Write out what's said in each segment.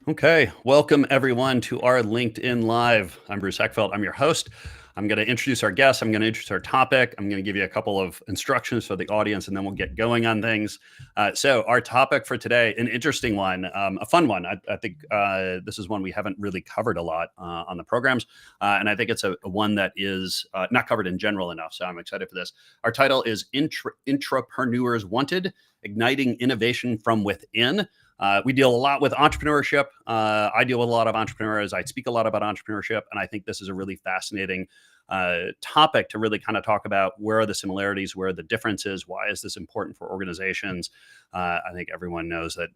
Okay, welcome everyone to our LinkedIn Live. I'm Bruce Eckfeldt. I'm your host. I'm going to introduce our guests. I'm going to introduce our topic. I'm going to give you a couple of instructions for the audience, and then we'll get going on things. So our topic for today, an interesting one, a fun one. I think this is one we haven't really covered a lot on the programs, and I think it's a one that is not covered in general enough. So I'm excited for this. Our title is Intrapreneurs Wanted, Igniting Innovation from Within. We deal a lot with entrepreneurship. I deal with a lot of entrepreneurs. I speak a lot about entrepreneurship, and I think this is a really fascinating topic to really kind of talk about where are the similarities, where are the differences, why is this important for organizations. I think everyone knows that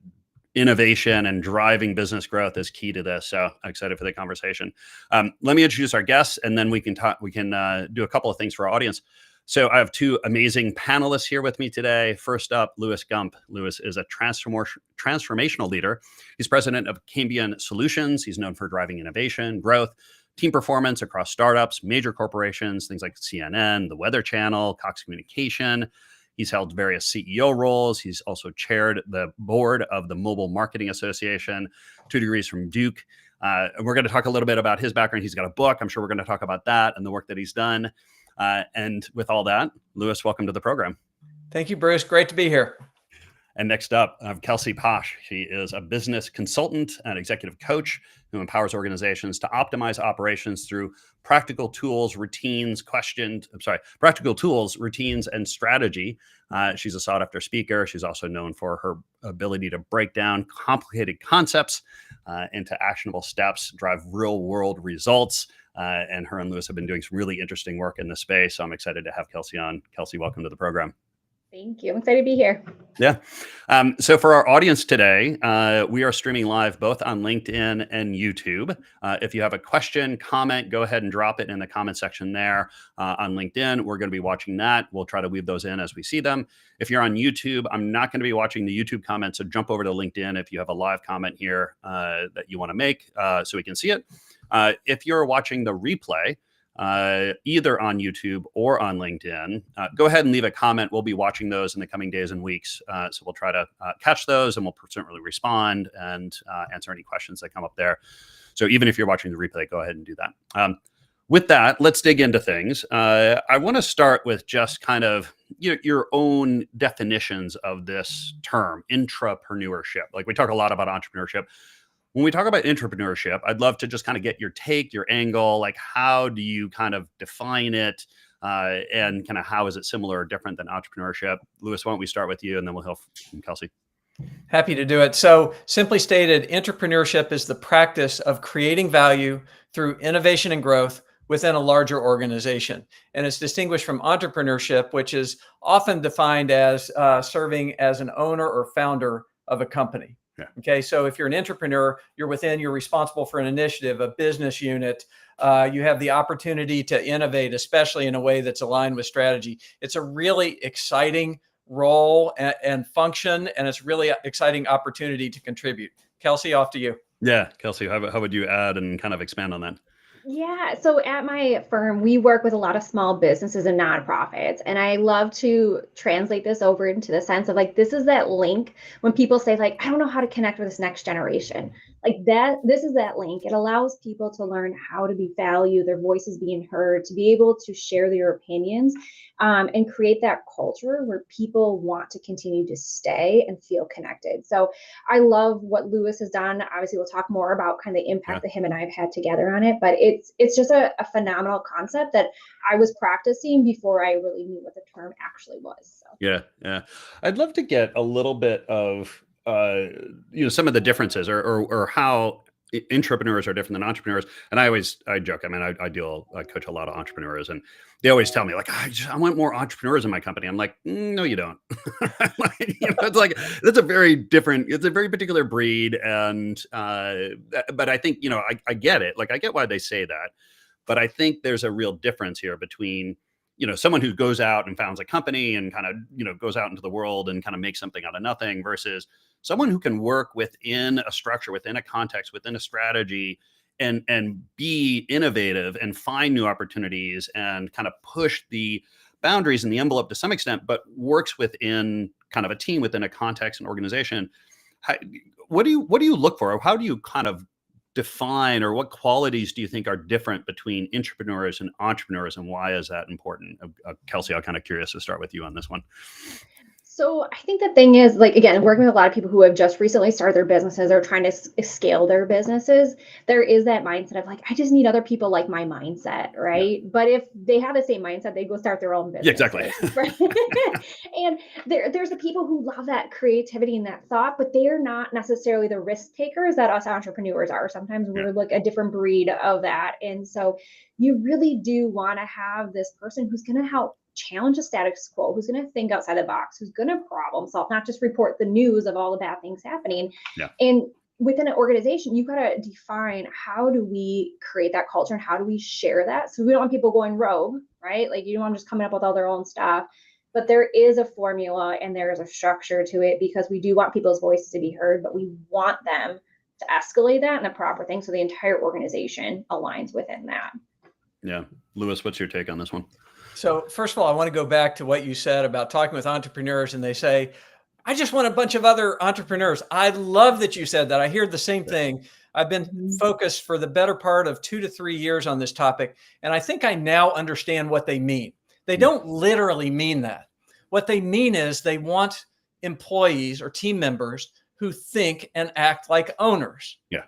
innovation and driving business growth is key to this. So I'm excited for the conversation. Let me introduce our guests, and then we can talk. We can do a couple of things for our audience. So I have two amazing panelists here with me today. First up, Louis Gump. Louis is a transformational leader. He's president of Cambion Solutions. He's known for driving innovation, growth, team performance across startups, major corporations, things like CNN, the Weather Channel, Cox Communication. He's held various CEO roles. He's also chaired the board of the Mobile Marketing Association, 2 degrees from Duke. And we're going to talk a little bit about his background. He's got a book. I'm sure we're going to talk about that and the work that he's done. And with all that, Louis, welcome to the program. Thank you, Bruce. Great to be here. And next up, I have Kelsey Posh. She is a business consultant and executive coach who empowers organizations to optimize operations through practical tools, routines, and strategy. She's a sought-after speaker. She's also known for her ability to break down complicated concepts into actionable steps, drive real-world results. And her and Louis have been doing some really interesting work in this space. So I'm excited to have Kelsey on. Kelsey, welcome to the program. Thank you. I'm excited to be here. Yeah. So for our audience today, we are streaming live both on LinkedIn and YouTube. If you have a question, comment, go ahead and drop it in the comment section there on LinkedIn. We're going to be watching that. We'll try to weave those in as we see them. If you're on YouTube, I'm not going to be watching the YouTube comments. So jump over to LinkedIn if you have a live comment here that you want to make so we can see it. If you're watching the replay, either on YouTube or on LinkedIn, go ahead and leave a comment. We'll be watching those in the coming days and weeks. So we'll try to catch those, and we'll certainly respond and answer any questions that come up there. So even if you're watching the replay, go ahead and do that. With that, let's dig into things. I want to start with just kind of your own definitions of this term, intrapreneurship. Like, we talk a lot about entrepreneurship. When we talk about entrepreneurship, I'd love to just kind of get your take, your angle, like how do you kind of define it and kind of how is it similar or different than entrepreneurship? Louis, why don't we start with you and then we'll hear from Kelsey. Happy to do it. So simply stated, entrepreneurship is the practice of creating value through innovation and growth within a larger organization. And it's distinguished from entrepreneurship, which is often defined as serving as an owner or founder of a company. Yeah. Okay. So if you're an entrepreneur, you're responsible for an initiative, a business unit. You have the opportunity to innovate, especially in a way that's aligned with strategy. It's a really exciting role and function, and it's really exciting opportunity to contribute. Kelsey, off to you. Yeah. Kelsey, how would you add and kind of expand on that? Yeah. So at my firm, we work with a lot of small businesses and nonprofits. And I love to translate this over into the sense of like, this is that link when people say like, I don't know how to connect with this next generation. Like that, this is that link. It allows people to learn how to be valued, their voices being heard, to be able to share their opinions and create that culture where people want to continue to stay and feel connected. So I love what Louis has done. Obviously, we'll talk more about kind of the impact that him and I have had together on it, but it's just a phenomenal concept that I was practicing before I really knew what the term actually was. So. Yeah. I'd love to get a little bit of some of the differences or how intrapreneurs are different than entrepreneurs. And I joke. I mean, I coach a lot of entrepreneurs, and they always tell me like, I want more entrepreneurs in my company. I'm like, no, you don't. It's like, it's a very particular breed. And, but I think, I get it. Like, I get why they say that, but I think there's a real difference here between, someone who goes out and founds a company and kind of, goes out into the world and kind of makes something out of nothing versus someone who can work within a structure, within a context, within a strategy, and be innovative and find new opportunities and kind of push the boundaries and the envelope to some extent, but works within kind of a team, within a context and organization. how, what do you look for? Or how do you kind of define, or what qualities do you think are different between intrapreneurs and entrepreneurs, and why is that important? Kelsey, I'm kind of curious to start with you on this one. So I think the thing is, like, again, working with a lot of people who have just recently started their businesses or trying to scale their businesses, there is that mindset of like, I just need other people like my mindset, right? Yeah. But if they have the same mindset, they go start their own business. Yeah, exactly. Right? And there's the people who love that creativity and that thought, but they are not necessarily the risk takers that us entrepreneurs are. Sometimes we're like a different breed of that. And so you really do want to have this person who's going to help challenge the status quo, who's going to think outside the box, who's going to problem solve, not just report the news of all the bad things happening. Yeah. And within an organization, you've got to define, how do we create that culture and how do we share that? So we don't want people going rogue, right? Like, you don't want them just coming up with all their own stuff, but there is a formula and there is a structure to it, because we do want people's voices to be heard, but we want them to escalate that in the proper thing so the entire organization aligns within that. Yeah. Lewis, what's your take on this one? So first of all, I want to go back to what you said about talking with entrepreneurs, and they say, I just want a bunch of other entrepreneurs. I love that you said that. I hear the same thing. I've been focused for the better part of 2 to 3 years on this topic, and I think I now understand what they mean. They don't literally mean that. What they mean is they want employees or team members who think and act like owners. Yeah.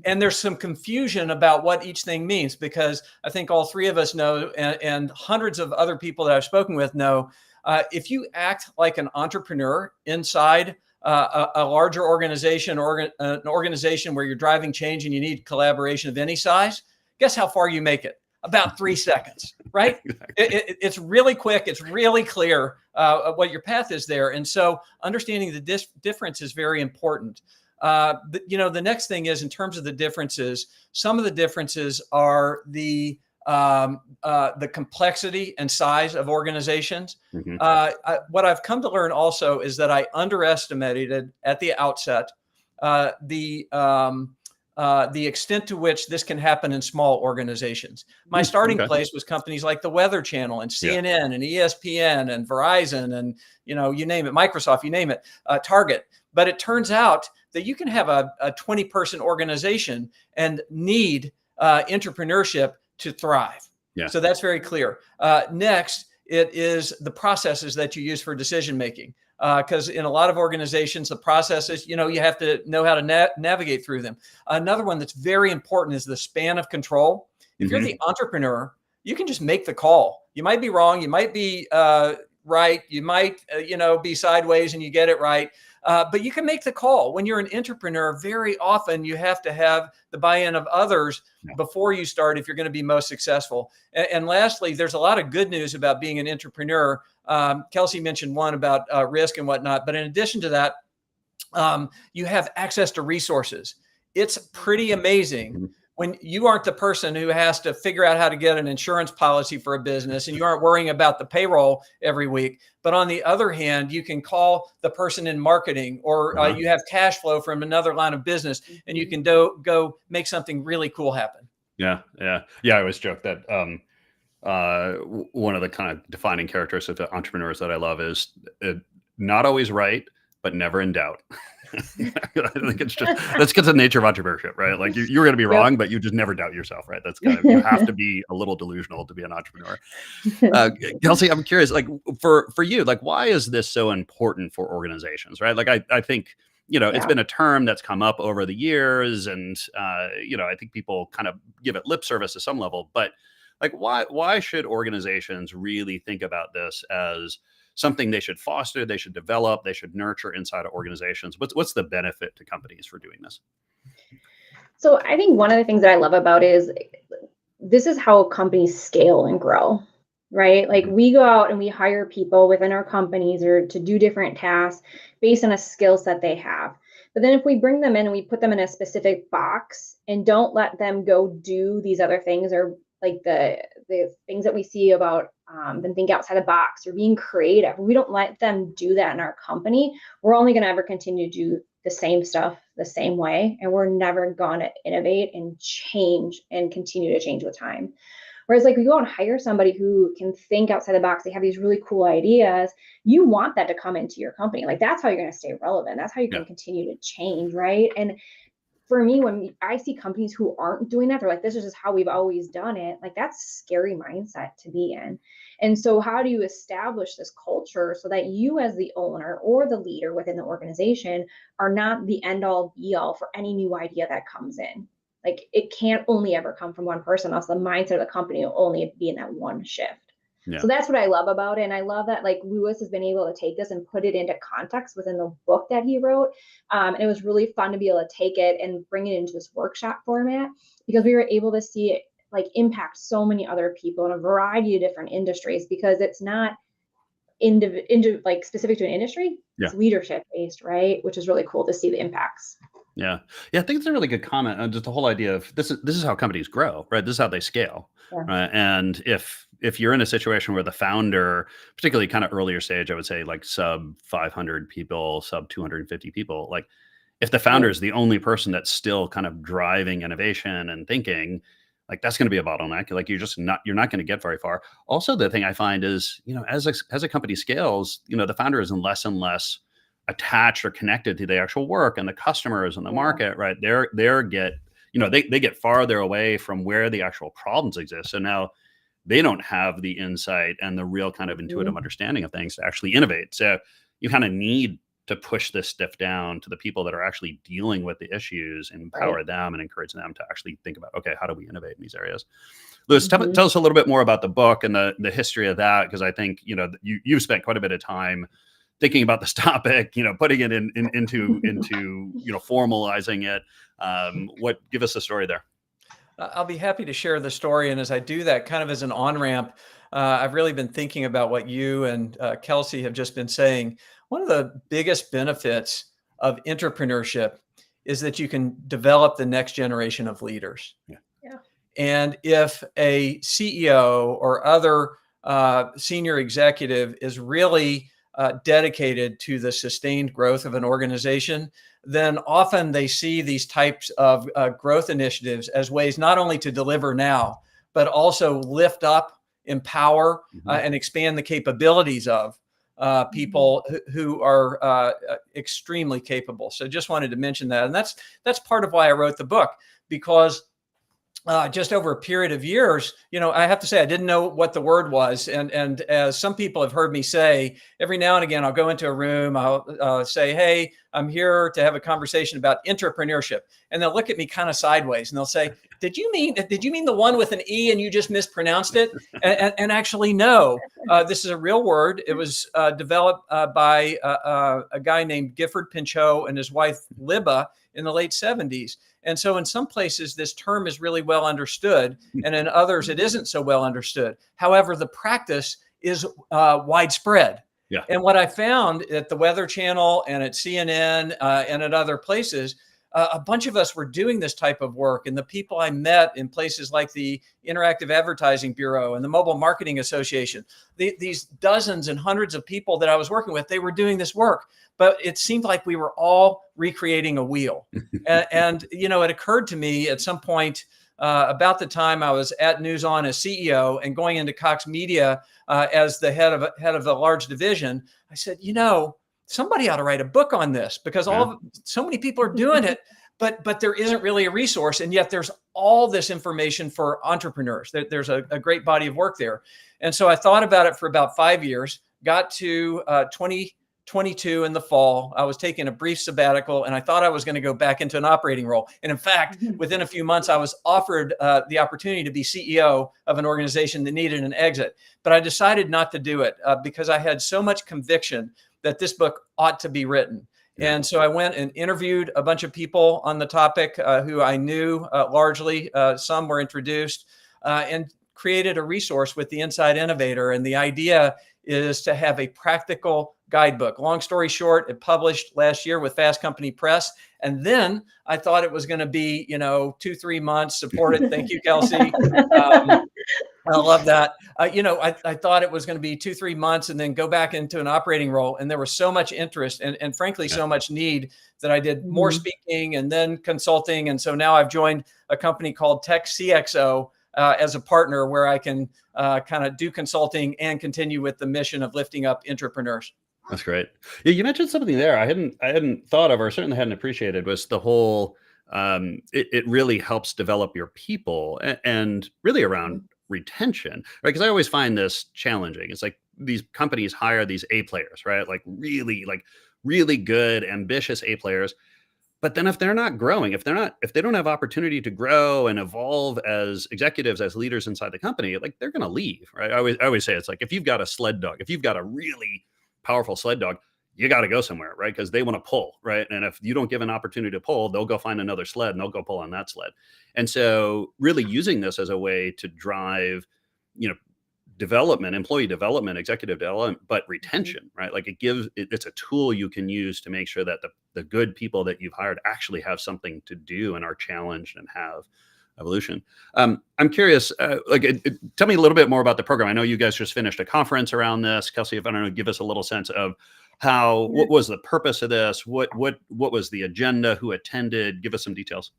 And there's some confusion about what each thing means, because I think all three of us know, and hundreds of other people that I've spoken with know, if you act like an entrepreneur inside a larger organization, or an organization where you're driving change and you need collaboration of any size, guess how far you make it? About 3 seconds, right? It's really quick. It's really clear what your path is there. And so understanding the difference is very important. The next thing is, in terms of the differences, some of the differences are the complexity and size of organizations. What I've come to learn also is that I underestimated at the outset the extent to which this can happen in small organizations. My starting place was companies like the Weather Channel and CNN and ESPN and Verizon and, you name it, Microsoft, you name it, Target. But it turns out that you can have a 20-person organization and need entrepreneurship to thrive. Yeah. So that's very clear. Next, it is the processes that you use for decision making. Because in a lot of organizations, the processes, you have to know how to navigate through them. Another one that's very important is the span of control. If you're the entrepreneur, you can just make the call. You might be wrong. You might be right. You might, be sideways and you get it right. But you can make the call. When you're an entrepreneur, very often you have to have the buy-in of others before you start if you're going to be most successful. And lastly, there's a lot of good news about being an entrepreneur. Kelsey mentioned one about risk and whatnot. But in addition to that, you have access to resources. It's pretty amazing when you aren't the person who has to figure out how to get an insurance policy for a business, and you aren't worrying about the payroll every week. But on the other hand, you can call the person in marketing, or you have cash flow from another line of business, and you can go make something really cool happen. Yeah. I always joke that one of the kind of defining characteristics of entrepreneurs that I love is not always right, but never in doubt. I think that's the nature of entrepreneurship, right? Like you're going to be wrong, but you just never doubt yourself, right? That's kind of, you have to be a little delusional to be an entrepreneur. Kelsey, I'm curious, like for you, like, why is this so important for organizations, right? Like I think, it's been a term that's come up over the years, and I think people kind of give it lip service to some level, but like, why should organizations really think about this as something they should foster, they should develop, they should nurture inside of organizations? What's the benefit to companies for doing this? So I think one of the things that I love about is this is how companies scale and grow, right? Like we go out and we hire people within our companies or to do different tasks based on a skill set they have. But then if we bring them in and we put them in a specific box and don't let them go do these other things, or like the things that we see about them think outside the box or being creative, we don't let them do that in our company, we're only going to ever continue to do the same stuff the same way, and we're never going to innovate and change and continue to change with time. Whereas like, you go and hire somebody who can think outside the box, they have these really cool ideas. You want that to come into your company. Like, that's how you're going to stay relevant. That's how you can continue to change, right? And for me, when I see companies who aren't doing that, they're like, this is just how we've always done it. Like, that's a scary mindset to be in. And so how do you establish this culture so that you as the owner or the leader within the organization are not the end all be all for any new idea that comes in? Like, it can't only ever come from one person, else the mindset of the company will only be in that one shift. Yeah. So that's what I love about it. And I love that like Lewis has been able to take this and put it into context within the book that he wrote. And it was really fun to be able to take it and bring it into this workshop format, because we were able to see it like impact so many other people in a variety of different industries, because it's not like specific to an industry. It's leadership based, right? Which is really cool to see the impacts. Yeah. I think it's a really good comment on just the whole idea of this is how companies grow, right? This is how they scale, right? And if you're in a situation where the founder, particularly kind of earlier stage, I would say like sub 500 people, sub 250 people, like if the founder is the only person that's still kind of driving innovation and thinking, like that's going to be a bottleneck. Like you're not going to get very far. Also, the thing I find is, as a company scales, the founder is less and less attached or connected to the actual work and the customers and the market, right? They get farther away from where the actual problems exist. So now they don't have the insight and the real kind of intuitive understanding of things to actually innovate. So you kind of need to push this stuff down to the people that are actually dealing with the issues and empower them and encourage them to actually think about, okay, how do we innovate in these areas? Lewis, tell us a little bit more about the book and the history of that, because I think, you've spent quite a bit of time thinking about this topic, putting it into formalizing it. Give us a story there. I'll be happy to share the story. And as I do that, kind of as an on-ramp, I've really been thinking about what you and Kelsey have just been saying. One of the biggest benefits of entrepreneurship is that you can develop the next generation of leaders. And if a CEO or other senior executive is really dedicated to the sustained growth of an organization, then often they see these types of growth initiatives as ways not only to deliver now, but also lift up, empower, and expand the capabilities of people who are extremely capable. So just wanted to mention that. And that's part of why I wrote the book, because just over a period of years, I have to say, I didn't know what the word was. And as some people have heard me say, every now and again, I'll go into a room, I'll say, hey, I'm here to have a conversation about intrapreneurship. And they'll look at me kind of sideways and they'll say, did you mean the one with an E and you just mispronounced it? And actually, no, this is a real word. It was developed by a guy named Gifford Pinchot and his wife, Libba, in the late 70s. And so in some places, this term is really well understood, and in others, it isn't so well understood. However, the practice is widespread. And what I found at the Weather Channel and at CNN and at other places, a bunch of us were doing this type of work. And the people I met in places like the Interactive Advertising Bureau and the Mobile Marketing Association, these dozens and hundreds of people that I was working with, they were doing this work. But it seemed like we were all recreating a wheel. And it occurred to me at some point about the time I was at News On as CEO and going into Cox Media as the head of the large division, I said, somebody ought to write a book on this, because so many people are doing it, but there isn't really a resource. And yet there's all this information for entrepreneurs. There's a great body of work there. And so I thought about it for about 5 years, got to 2022 in the fall. I was taking a brief sabbatical and I thought I was going to go back into an operating role. And in fact, within a few months, I was offered the opportunity to be CEO of an organization that needed an exit. But I decided not to do it because I had so much conviction that this book ought to be written. And so I went and interviewed a bunch of people on the topic who I knew largely. Some were introduced and created a resource with the Inside Innovator. And the idea is to have a practical guidebook. Long story short, it published last year with Fast Company Press. And then I thought it was going to be, 2-3 months, support it. Thank you, Kelsey. I love that. I thought it was going to be 2-3 months and then go back into an operating role. And there was so much interest and frankly, so much need that I did more speaking and then consulting. And so now I've joined a company called Tech CXO. as a partner where I can kind of do consulting and continue with the mission of lifting up entrepreneurs. That's great. Yeah, you mentioned something there I hadn't thought of, or certainly hadn't appreciated, was the whole it really helps develop your people and really around retention, right? Because I always find this challenging. It's like these companies hire these A players, right? Like really good, ambitious A players. But then if they're not growing, if they don't have opportunity to grow and evolve as executives, as leaders inside the company, like they're going to leave, right? I always say it's like if you've got a sled dog, if you've got a really powerful sled dog, you got to go somewhere, right? Because they want to pull, right? And if you don't give an opportunity to pull, they'll go find another sled and they'll go pull on that sled. And so really using this as a way to drive, development, employee development, executive development, but retention, right? Like it's a tool you can use to make sure that the good people that you've hired actually have something to do and are challenged and have evolution. I'm curious, tell me a little bit more about the program. I know you guys just finished a conference around this. Kelsey, if I don't know, give us a little sense of what was the purpose of this? What was the agenda? Who attended? Give us some details.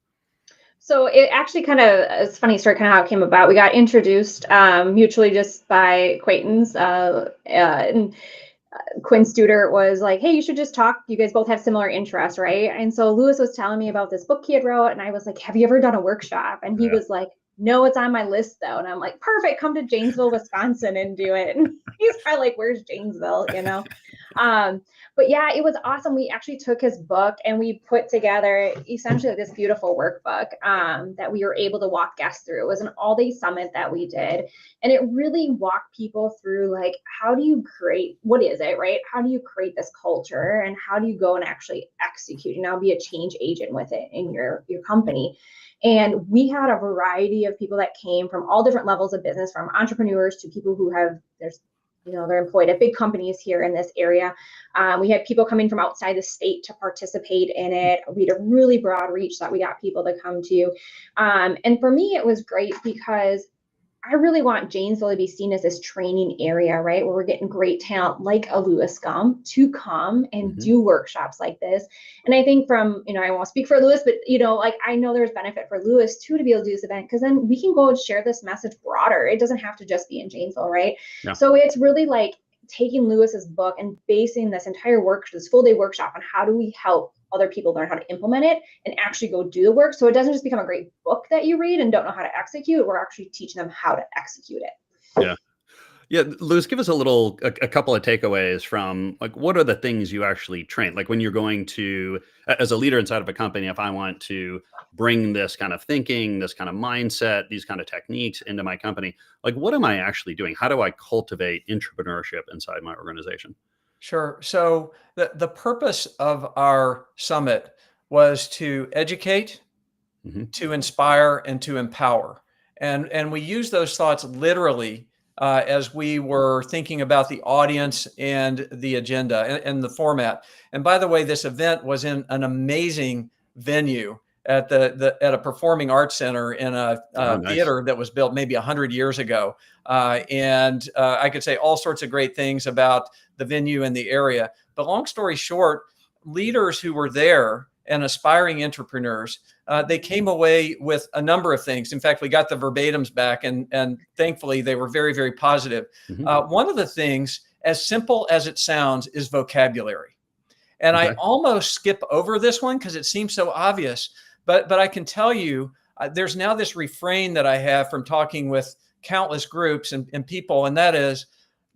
So it actually it's a funny story, kind of how it came about. We got introduced mutually just by acquaintance, and Quinn Studer was like, "Hey, you should just talk. You guys both have similar interests, right?" And so Lewis was telling me about this book he had wrote, and I was like, "Have you ever done a workshop?" And he was like, "No, it's on my list though." And I'm like, "Perfect, come to Janesville, Wisconsin, and do it." And he's probably like, "Where's Janesville?" But yeah, it was awesome. We actually took his book and we put together essentially this beautiful workbook that we were able to walk guests through. It was an all-day summit that we did. And it really walked people through, like, how do you create, what is it, right? How do you create this culture and how do you go and actually execute and now be a change agent with it in your company? And we had a variety of people that came from all different levels of business, from entrepreneurs to people who have, they're employed at big companies here in this area. We had people coming from outside the state to participate in it. We had a really broad reach that we got people to come to. And for me, it was great because I really want Janesville to be seen as this training area, right? Where we're getting great talent like a Lewis Gum to come and do workshops like this. And I think from, I won't speak for Lewis, but, I know there's benefit for Lewis too, to be able to do this event, because then we can go and share this message broader. It doesn't have to just be in Janesville, right? Yeah. So it's really like taking Lewis's book and basing this entire this full day workshop on how do we help other people learn how to implement it and actually go do the work. So it doesn't just become a great book that you read and don't know how to execute. We're actually teaching them how to execute it. Yeah. Yeah. Lewis, give us a couple of takeaways from, like, what are the things you actually train? Like when you're going to, as a leader inside of a company, if I want to bring this kind of thinking, this kind of mindset, these kind of techniques into my company, like what am I actually doing? How do I cultivate entrepreneurship inside my organization? Sure. So the purpose of our summit was to educate, to inspire, and to empower. And we use those thoughts literally as we were thinking about the audience and the agenda and the format. And by the way, this event was in an amazing venue at at a performing arts center in a nice. theater that was built maybe 100 years ago. And I could say all sorts of great things about the venue and the area. But long story short, leaders who were there and aspiring entrepreneurs, they came away with a number of things. In fact, we got the verbatims back, and thankfully they were very, very positive. One of the things, as simple as it sounds, is vocabulary. And I almost skip over this one because it seems so obvious. But I can tell you, there's now this refrain that I have from talking with countless groups and people, and that is,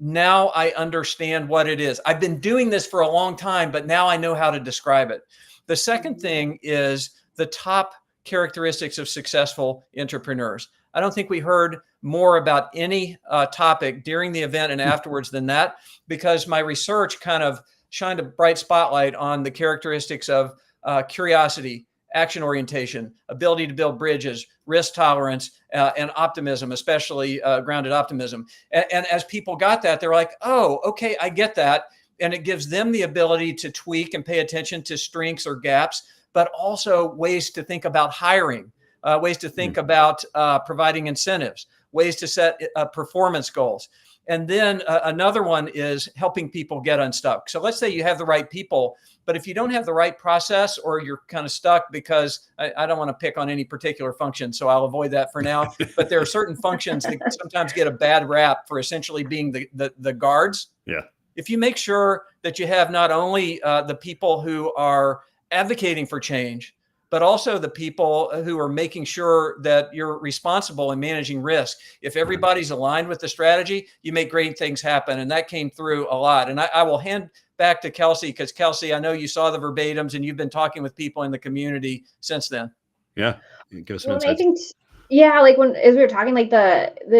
now I understand what it is. I've been doing this for a long time, but now I know how to describe it. The second thing is the top characteristics of successful entrepreneurs. I don't think we heard more about any topic during the event and afterwards than that, because my research kind of shined a bright spotlight on the characteristics of curiosity, action orientation, ability to build bridges, risk tolerance, and optimism, especially grounded optimism. And as people got that, they're like, oh, okay, I get that. And it gives them the ability to tweak and pay attention to strengths or gaps, but also ways to think about hiring, ways to think about providing incentives, ways to set performance goals. And then another one is helping people get unstuck. So let's say you have the right people, but if you don't have the right process, or you're kind of stuck because I don't want to pick on any particular function, so I'll avoid that for now. But there are certain functions that sometimes get a bad rap for essentially being the guards. Yeah. If you make sure that you have not only the people who are advocating for change, but also the people who are making sure that you're responsible in managing risk. If everybody's aligned with the strategy, you make great things happen. And that came through a lot. And I will hand back to Kelsey, because Kelsey, I know you saw the verbatims and you've been talking with people in the community since then. Yeah. Give us some Well, insights. I think, yeah, like as we were talking, like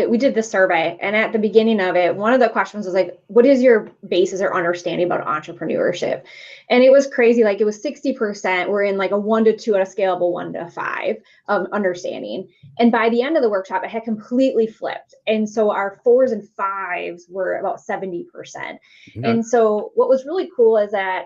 we did the survey, and at the beginning of it, one of the questions was like, what is your basis or understanding about entrepreneurship? And it was crazy. Like it was 60% were in like a 1 to 2 on a scale of a 1 to 5 understanding. And by the end of the workshop, it had completely flipped. And so our 4s and 5s were about 70%. Okay. And so what was really cool is that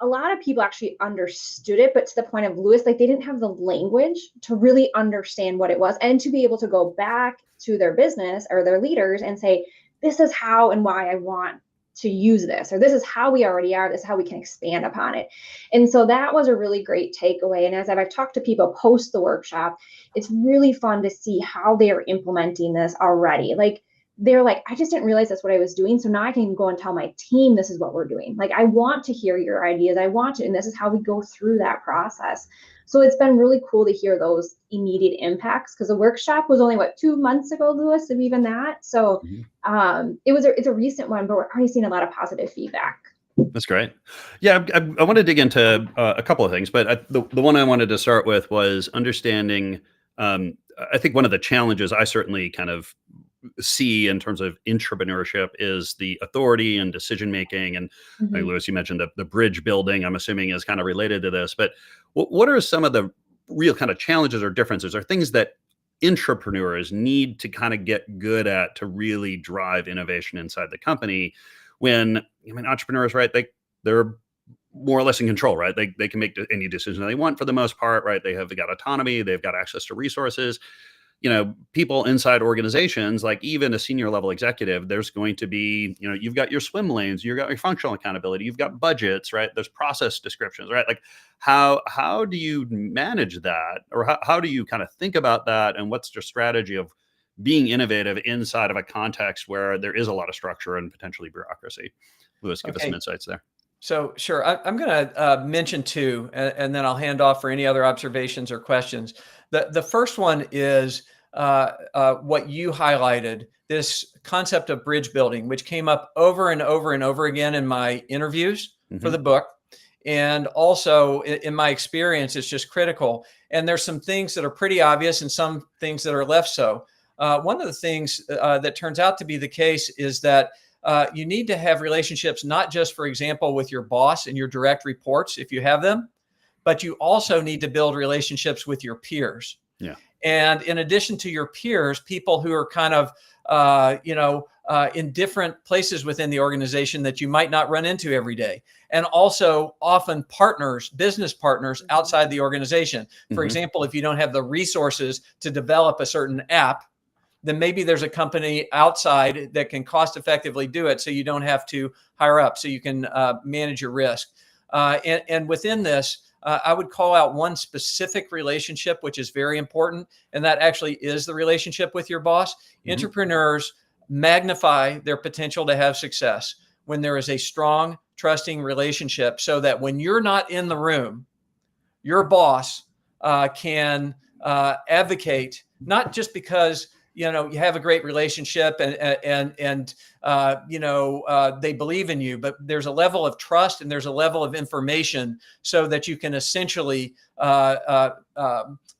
a lot of people actually understood it, but to the point of Lewis, like they didn't have the language to really understand what it was, and to be able to go back to their business or their leaders and say, this is how and why I want to use this, or this is how we already are, this is how we can expand upon it. And so that was a really great takeaway. And as I've talked to people post the workshop, it's really fun to see how they are implementing this already. Like they're like, I just didn't realize that's what I was doing. So now I can go and tell my team, this is what we're doing. Like, I want to hear your ideas. I want to, and this is how we go through that process. So it's been really cool to hear those immediate impacts, because the workshop was only 2 months ago, Lewis, if even that. So it's a recent one, but we're already seeing a lot of positive feedback. That's great. Yeah, I want to dig into a couple of things, but the one I wanted to start with was understanding. I think one of the challenges I certainly kind of see in terms of intrapreneurship is the authority and decision making. And like Lewis, you mentioned the bridge building, I'm assuming is kind of related to this. But what are some of the real kind of challenges or differences, or things that intrapreneurs need to kind of get good at to really drive innovation inside the company? When, I mean, entrepreneurs, right, they're more or less in control, right? They can make any decision they want for the most part, right? They've got autonomy, they've got access to resources. People inside organizations, like even a senior level executive, there's going to be, you've got your swim lanes, you've got your functional accountability, you've got budgets, right? There's process descriptions, right? Like how do you manage that, or how do you kind of think about that? And what's your strategy of being innovative inside of a context where there is a lot of structure and potentially bureaucracy? Lewis, give us some insights there. So sure, I'm going to mention two, and then I'll hand off for any other observations or questions. The first one is what you highlighted, this concept of bridge building, which came up over and over and over again in my interviews for the book. And also in my experience, it's just critical. And there's some things that are pretty obvious and some things that are less so. One of the things that turns out to be the case is that you need to have relationships, not just, for example, with your boss and your direct reports, if you have them, but you also need to build relationships with your peers. Yeah. And in addition to your peers, people who are kind of, in different places within the organization that you might not run into every day. And also often partners, business partners outside the organization. For example, if you don't have the resources to develop a certain app, then maybe there's a company outside that can cost effectively do it, so you don't have to hire up, so you can manage your risk. And within this, I would call out one specific relationship, which is very important, and that actually is the relationship with your boss. Entrepreneurs magnify their potential to have success when there is a strong, trusting relationship, so that when you're not in the room, your boss can advocate, not just because you have a great relationship and they believe in you, but there's a level of trust and there's a level of information so that you can essentially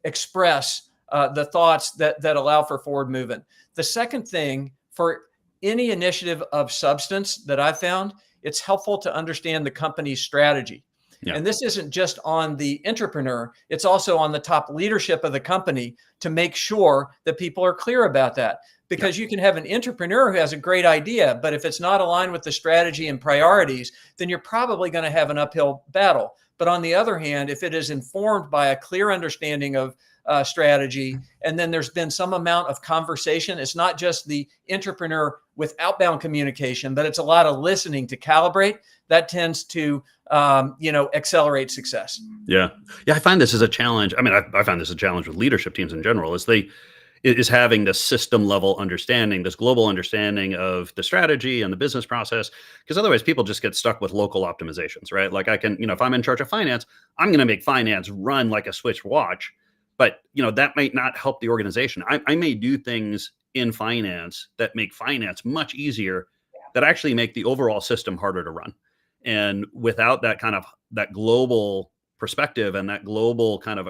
express the thoughts that allow for forward movement. The second thing, for any initiative of substance that I've found, it's helpful to understand the company's strategy. Yeah. And this isn't just on the entrepreneur, it's also on the top leadership of the company to make sure that people are clear about that. Because you can have an entrepreneur who has a great idea, but if it's not aligned with the strategy and priorities, then you're probably going to have an uphill battle. But on the other hand, if it is informed by a clear understanding of strategy. And then there's been some amount of conversation. It's not just the entrepreneur with outbound communication, but it's a lot of listening to calibrate. That tends to, accelerate success. Yeah. Yeah. I find this as a challenge. I mean, I find this a challenge with leadership teams in general is having this system level understanding, this global understanding of the strategy and the business process. Because otherwise people just get stuck with local optimizations, right? Like I can, if I'm in charge of finance, I'm going to make finance run like a Swiss watch, but that might not help the organization. I may do things in finance that make finance much easier, that actually make the overall system harder to run. And without that global perspective and that global kind of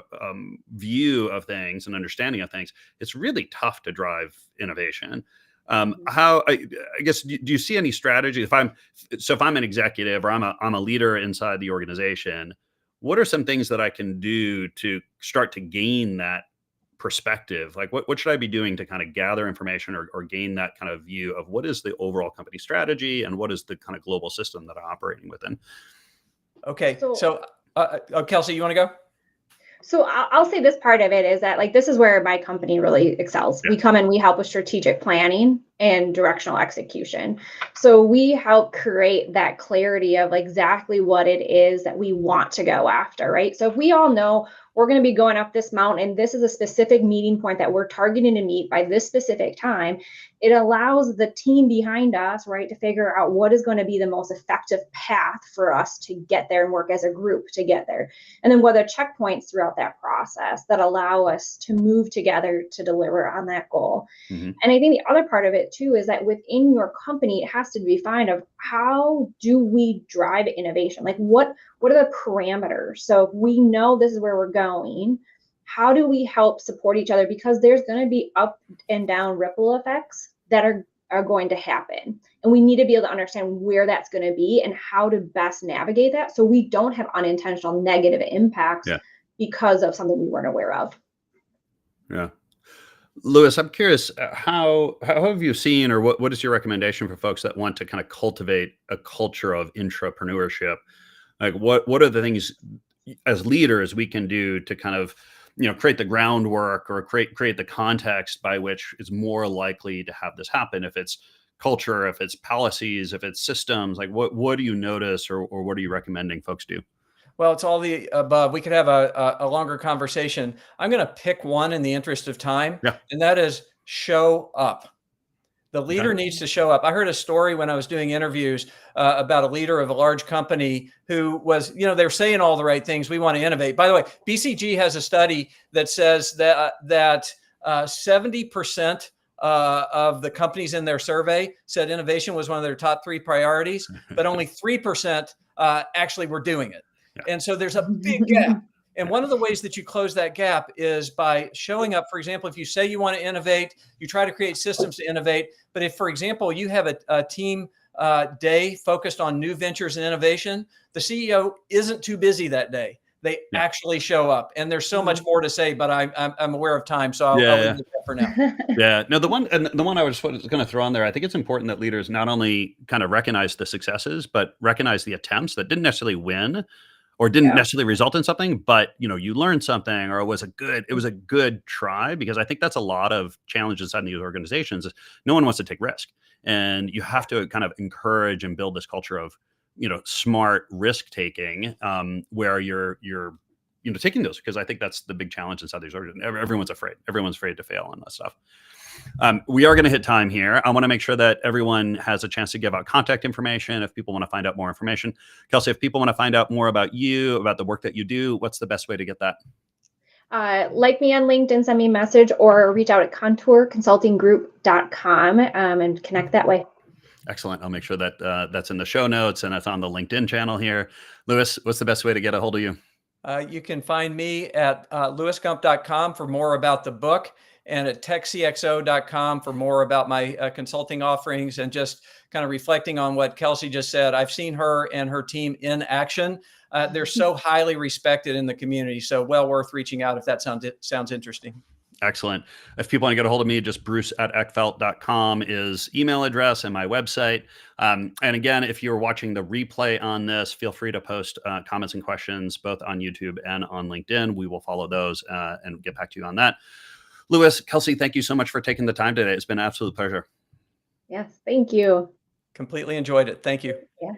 view of things and understanding of things, it's really tough to drive innovation. How I guess do you see any strategy if I'm an executive or I'm a leader inside the organization? What are some things that I can do to start to gain that perspective? Like what should I be doing to kind of gather information or gain that kind of view of what is the overall company strategy and what is the kind of global system that I'm operating within? Okay. So Kelsey, you want to go? So I'll say this part of it is that this is where my company really excels. Yeah. We come in, we help with strategic planning and directional execution. So we help create that clarity of exactly what it is that we want to go after, right? So if we all know we're going to be going up this mountain, this is a specific meeting point that we're targeting to meet by this specific time, it allows the team behind us, right, to figure out what is going to be the most effective path for us to get there and work as a group to get there. And then what are checkpoints throughout that process that allow us to move together to deliver on that goal. Mm-hmm. And I think the other part of it too is that within your company, it has to be defined of how do we drive innovation? Like what are the parameters? So if we know this is where we're going, how do we help support each other? Because there's going to be up and down ripple effects that are going to happen. And we need to be able to understand where that's going to be and how to best navigate that so we don't have unintentional negative impacts because of something we weren't aware of. Yeah. Louis, I'm curious, how have you seen, or what is your recommendation for folks that want to kind of cultivate a culture of intrapreneurship? Like what are the things as leaders we can do to kind of, create the groundwork or create the context by which is more likely to have this happen? If it's culture, if it's policies, if it's systems, like what do you notice or what are you recommending folks do? Well, it's all the above. We could have a longer conversation. I'm going to pick one in the interest of time, and that is show up. The leader needs to show up. I heard a story when I was doing interviews about a leader of a large company who was, they're saying all the right things. We want to innovate. By the way, BCG has a study that says that 70% of the companies in their survey said innovation was one of their top 3 priorities, but only 3% actually were doing it. And so there's a big gap. And one of the ways that you close that gap is by showing up. For example, if you say you want to innovate, you try to create systems to innovate. But if, for example, you have a team day focused on new ventures and innovation, the CEO isn't too busy that day. They actually show up. And there's so much more to say, but I'm aware of time. So I'll leave it there for now. No, the one I was going to throw on there, I think it's important that leaders not only kind of recognize the successes, but recognize the attempts that didn't necessarily win or didn't necessarily result in something, but you learned something, or it was a good try. Because I think that's a lot of challenges inside these organizations. No one wants to take risk, and you have to kind of encourage and build this culture of smart risk taking, where you're taking those, because I think that's the big challenge inside these organizations. Everyone's afraid to fail on that stuff. We are going to hit time here. I want to make sure that everyone has a chance to give out contact information if people want to find out more information. Kelsey, if people want to find out more about you, about the work that you do, what's the best way to get that? Like me on LinkedIn, send me a message, or reach out at contourconsultinggroup.com and connect that way. Excellent. I'll make sure that that's in the show notes and it's on the LinkedIn channel here. Louis, what's the best way to get a hold of you? You can find me at lewisgump.com for more about the book, and at techcxo.com for more about my consulting offerings, and just kind of reflecting on what Kelsey just said. I've seen her and her team in action. They're so highly respected in the community. So well worth reaching out if that sounds interesting. Excellent. If people want to get a hold of me, just bruce@eckfeldt.com is email address and my website. And again, if you're watching the replay on this, feel free to post comments and questions both on YouTube and on LinkedIn. We will follow those and get back to you on that. Lewis, Kelsey, thank you so much for taking the time today. It's been an absolute pleasure. Yes, thank you. Completely enjoyed it. Thank you. Yeah.